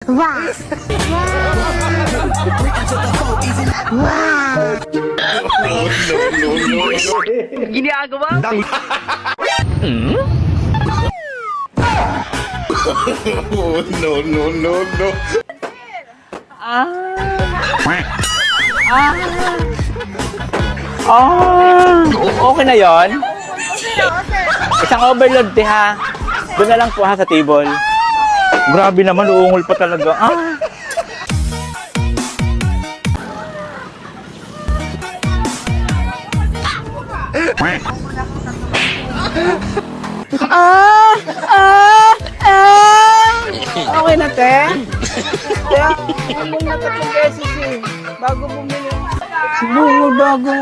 Wow! Wow! Ginagawa? No. Okay na yon. Isang overload te ha. Doon na lang po ha sa table. Grabe naman, uungol pa talaga. Okay na, te? Kaya, bumili na 3 beses eh. Bago bumili. Siguro bago.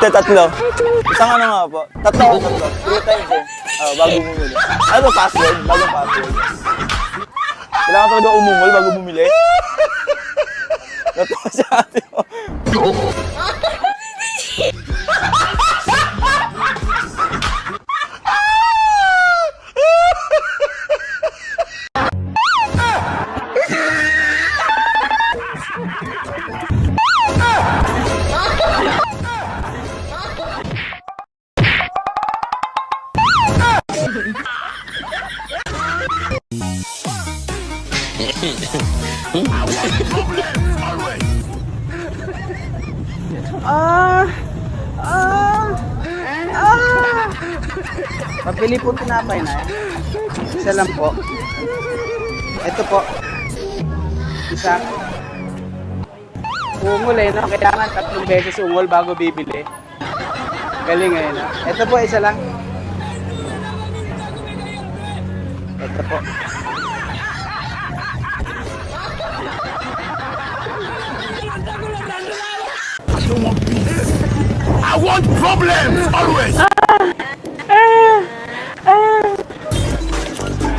Tatlo. Isang ano nga po? Tatlo. 3 times eh. Bago bumili. Ano password? Bagong password. Kailangan talaga umungol bago bumili. Natuwa siya ate mo. Pabili po tinapay na yan. Isa lang po. Ito po. Isa. Ungol eh, no? Kailangan 3 beses ungol bago bibili. Galing eh, no? Ito po, isa lang. Ito po. I want problems always.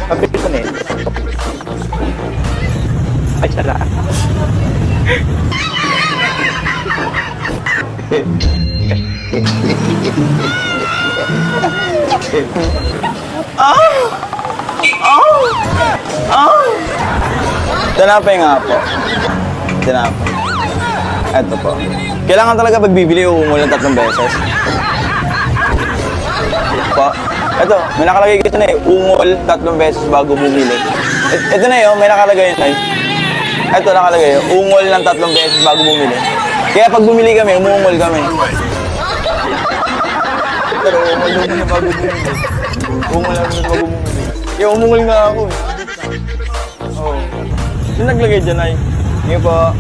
Pabili ko na eh. Ay, sala. Tinapay nga po. Tinapay. Eto po. Kailangan talaga pagbibili uungol ng 3 beses. Po. Eto, may nakalagay dito na eh. Ungol 3 beses bago bumili. Ito na yun, may nakalagay yun. Eto nakalagay yun. Ungol ng 3 beses bago bumili. Kaya pag bumili kami, umungol kami. Pero ungol na bago bumili. Ungol na bago bumili. Kaya umungol nga ako eh. Oo. Yung naglagay dyan ay. Ngayon po.